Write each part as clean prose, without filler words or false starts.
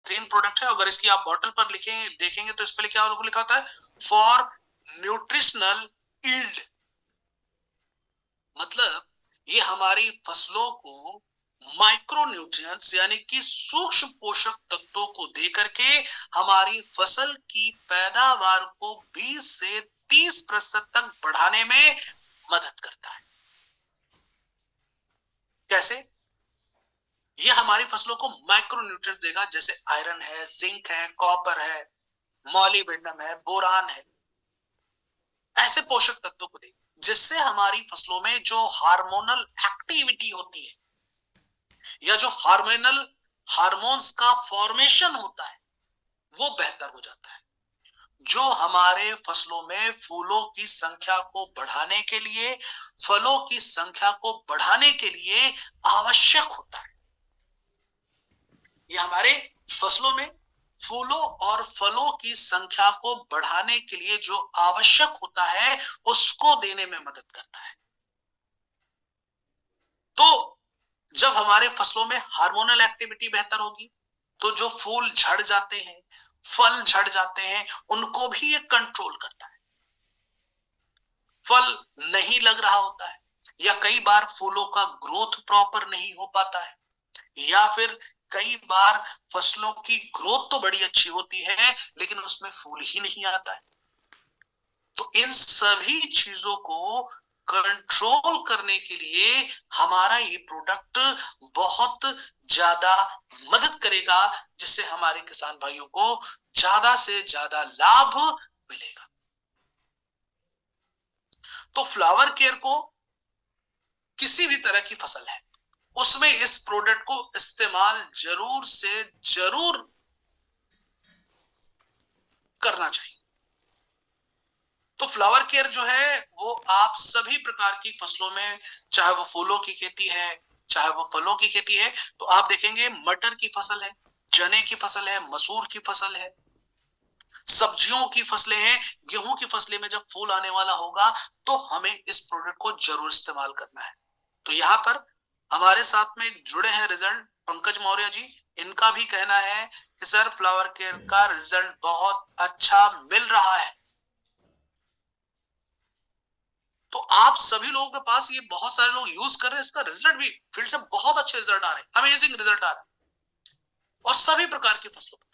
बेहतरीन प्रोडक्ट है। अगर इसकी आप बॉटल पर देखेंगे तो इस पर क्या लिखा होता है, फॉर न्यूट्रिशनल यील्ड। मतलब ये हमारी फसलों को माइक्रोन्यूट्रिएंट्स यानी कि सूक्ष्म पोषक तत्वों को देकर के हमारी फसल की पैदावार को 20 से 30% तक बढ़ाने में मदद करता है। कैसे? ये हमारी फसलों को माइक्रोन्यूट्रिएंट्स देगा, जैसे आयरन है, जिंक है, कॉपर है, मॉलिब्डेनम है, बोरान है, ऐसे पोषक तत्वों को देगा जिससे हमारी फसलों में जो हार्मोनल एक्टिविटी होती है या जो हार्मोन्स का फॉर्मेशन होता है वो बेहतर हो जाता है, जो हमारे फसलों में फूलों की संख्या को बढ़ाने के लिए, फलों की संख्या को बढ़ाने के लिए आवश्यक होता है। ये हमारे फसलों में फूलों और फलों की संख्या को बढ़ाने के लिए जो आवश्यक होता है उसको देने में मदद करता है। तो जब हमारे फसलों में हार्मोनल एक्टिविटी बेहतर होगी तो जो फूल झड़ जाते हैं, फल झड़ जाते हैं, उनको भी ये कंट्रोल करता है। फल नहीं लग रहा होता है या कई बार फूलों का ग्रोथ प्रॉपर नहीं हो पाता है या फिर कई बार फसलों की ग्रोथ तो बड़ी अच्छी होती है लेकिन उसमें फूल ही नहीं आता है। तो इन सभी चीजों को कंट्रोल करने के लिए हमारा ये प्रोडक्ट बहुत ज्यादा मदद करेगा, जिससे हमारे किसान भाइयों को ज्यादा से ज्यादा लाभ मिलेगा। तो फ्लावर केयर को किसी भी तरह की फसल है उसमें इस प्रोडक्ट को इस्तेमाल जरूर से जरूर करना चाहिए। तो फ्लावर केयर जो है वो आप सभी प्रकार की फसलों में, चाहे वो फूलों की खेती है चाहे वो फलों की खेती है, तो आप देखेंगे मटर की फसल है, चने की फसल है, मसूर की फसल है, सब्जियों की फसलें हैं, गेहूं की फसलें में जब फूल आने वाला होगा तो हमें इस प्रोडक्ट को जरूर इस्तेमाल करना है। तो यहाँ पर हमारे साथ में जुड़े हैं रिजल्ट पंकज मौर्य जी, इनका भी कहना है कि सर फ्लावर केयर का रिजल्ट बहुत अच्छा मिल रहा है। तो आप सभी लोगों के पास ये बहुत सारे लोग यूज कर रहे हैं, इसका रिजल्ट भी फील्ड से बहुत अच्छे रिजल्ट आ रहे हैं, अमेजिंग रिजल्ट आ रहा है और सभी प्रकार की फसलों पर।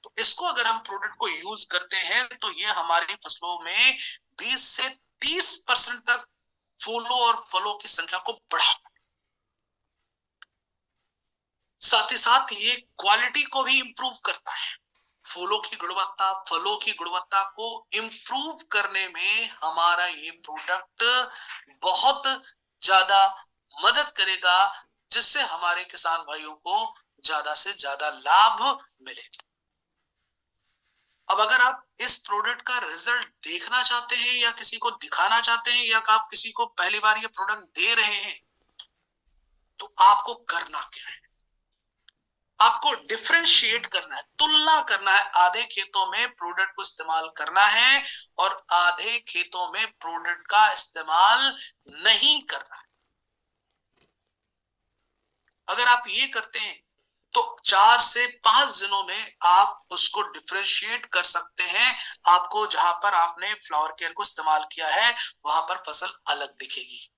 तो इसको अगर हम प्रोडक्ट को यूज करते हैं तो ये हमारी फसलों में 20 से 30% तक फूलों और फलों की संख्या को बढ़ाता है। साथ ही साथ ये क्वालिटी को भी इंप्रूव करता है। फूलों की गुणवत्ता, फलों की गुणवत्ता को इंप्रूव करने में हमारा ये प्रोडक्ट बहुत ज्यादा मदद करेगा, जिससे हमारे किसान भाइयों को ज्यादा से ज्यादा लाभ मिले। अब अगर आप इस प्रोडक्ट का रिजल्ट देखना चाहते हैं या किसी को दिखाना चाहते हैं या आप किसी को पहली बार ये प्रोडक्ट दे रहे हैं तो आपको करना क्या है, आपको डिफरेंशिएट करना है, तुलना करना है। आधे खेतों में प्रोडक्ट को इस्तेमाल करना है और आधे खेतों में प्रोडक्ट का इस्तेमाल नहीं करना है। अगर आप ये करते हैं तो 4 से 5 दिनों में आप उसको डिफरेंशिएट कर सकते हैं। आपको जहां पर आपने फ्लावर केयर को इस्तेमाल किया है वहां पर फसल अलग दिखेगी,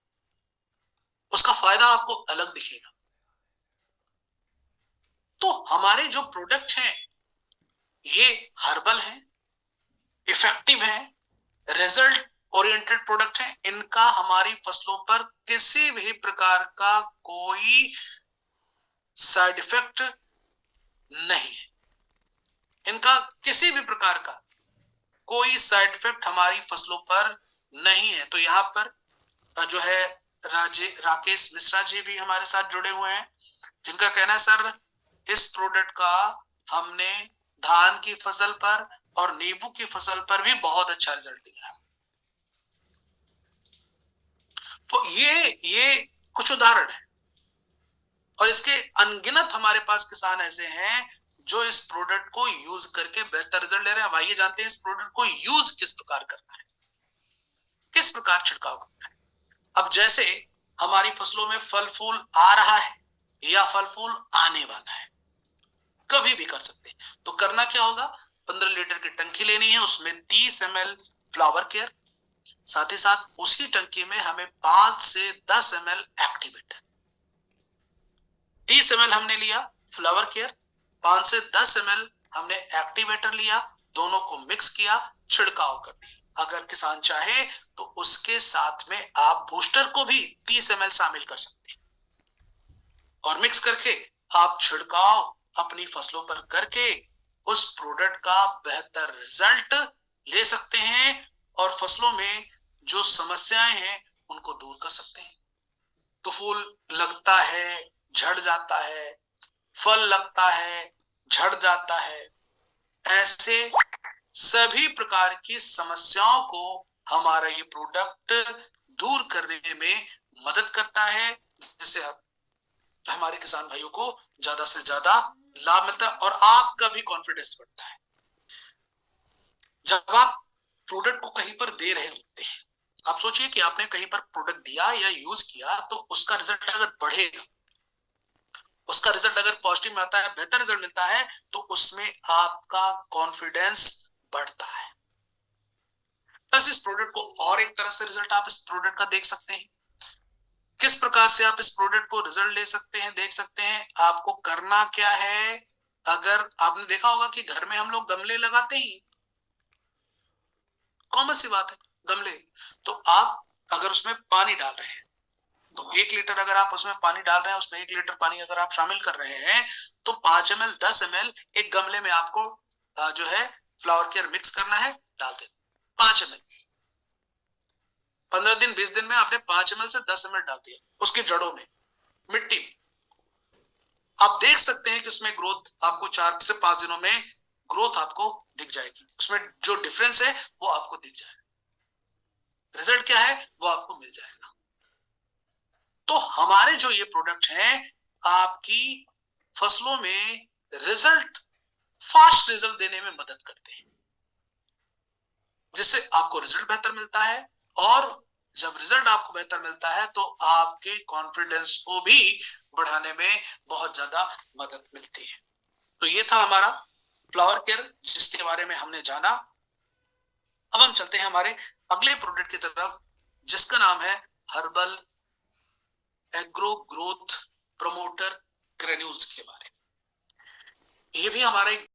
उसका फायदा आपको अलग दिखेगा। तो हमारे जो प्रोडक्ट हैं ये हर्बल हैं, इफेक्टिव हैं, रिजल्ट ओरिएंटेड प्रोडक्ट हैं। इनका हमारी फसलों पर किसी भी प्रकार का कोई साइड इफेक्ट नहीं है, इनका किसी भी प्रकार का कोई साइड इफेक्ट हमारी फसलों पर नहीं है। तो यहाँ पर जो है राकेश मिश्रा जी भी हमारे साथ जुड़े हुए हैं, जिनका कहना है सर इस प्रोडक्ट का हमने धान की फसल पर और नींबू की फसल पर भी बहुत अच्छा रिजल्ट लिया। तो ये कुछ उदाहरण है और इसके अनगिनत हमारे पास किसान ऐसे हैं जो इस प्रोडक्ट को यूज करके बेहतर रिजल्ट ले रहे हैं। आइए जानते हैं इस प्रोडक्ट को यूज किस प्रकार करना है, किस प्रकार छिड़काव करना है। अब जैसे हमारी फसलों में फल फूल आ रहा है या फल फूल आने वाला है, कभी भी कर सकते हैं, तो करना क्या होगा, 15 लीटर की टंकी लेनी है, उसमें 30 ml फ्लावर केयर, साथ ही साथ उसी टंकी में हमें 5 से 10 ml एक्टिवेटर। 30 ml हमने लिया फ्लावर केयर, 5 से 10 ml हमने एक्टिवेटर लिया, दोनों को मिक्स किया, छिड़काव कर दिया। अगर किसान चाहे तो उसके साथ में आप बूस्टर को भी 30 ml शामिल कर सकते हैं और मिक्स करके आप छिड़काव अपनी फसलों पर करके उस प्रोडक्ट का बेहतर रिजल्ट ले सकते हैं और फसलों में जो समस्याएं हैं उनको दूर कर सकते हैं। तो फूल लगता है, झड़ जाता है, फल लगता है, झड़ जाता है, ऐसे सभी प्रकार की समस्याओं को हमारा ये प्रोडक्ट दूर करने में मदद करता है, जिससे हमारे किसान भाइयों को ज्यादा से ज्यादा लाभ मिलता है और आपका भी कॉन्फिडेंस बढ़ता है। जब आप प्रोडक्ट को कहीं पर दे रहे होते हैं, आप सोचिए कि आपने कहीं पर प्रोडक्ट दिया या यूज किया, तो उसका रिजल्ट अगर बढ़ेगा, उसका रिजल्ट अगर पॉजिटिव में आता है, बेहतर रिजल्ट मिलता है, तो उसमें आपका कॉन्फिडेंस बढ़ता है। बस इस प्रोडक्ट को और एक तरह से रिजल्ट आप इस प्रोडक्ट का देख सकते हैं। किस प्रकार से आप इस प्रोडक्ट को रिजल्ट ले सकते हैं, देख सकते हैं। आपको करना क्या है, अगर आपने देखा होगा कि घर में हम लोग गमले लगाते ही, कॉमन सी बात है, गमले, तो आप अगर उसमें पानी डाल रहे हैं, तो 1 लीटर अगर आप उसमें पानी डाल रहे हैं, उसमें 1 लीटर पानी अगर आप शामिल कर रहे हैं, तो 5 ml 10 ml एक गमले में आपको जो है फ्लावर केयर मिक्स करना है, डाल दें 5 ml। 15 दिन 20 दिन में आपने 5 ml से 10 ml डाल दिया उसकी जड़ों में, मिट्टी में। आप देख सकते हैं कि उसमें ग्रोथ आपको 4 से 5 दिनों में ग्रोथ आपको दिख जाएगी, उसमें जो डिफरेंस है वो आपको दिख जाएगा, रिजल्ट क्या है वो आपको मिल जाएगा। तो हमारे जो ये प्रोडक्ट हैं आपकी फसलों में रिजल्ट, फास्ट रिजल्ट देने में मदद करते हैं, जिससे आपको रिजल्ट बेहतर मिलता है और जब रिजल्ट आपको बेहतर मिलता है तो आपके कॉन्फिडेंस को भी बढ़ाने में बहुत ज्यादा मदद मिलती है। तो ये था हमारा फ्लावर केयर जिसके बारे में हमने जाना। अब हम चलते हैं हमारे अगले प्रोडक्ट की तरफ जिसका नाम है herbal agro growth promoter granules के बारे में। ये भी हमारा एक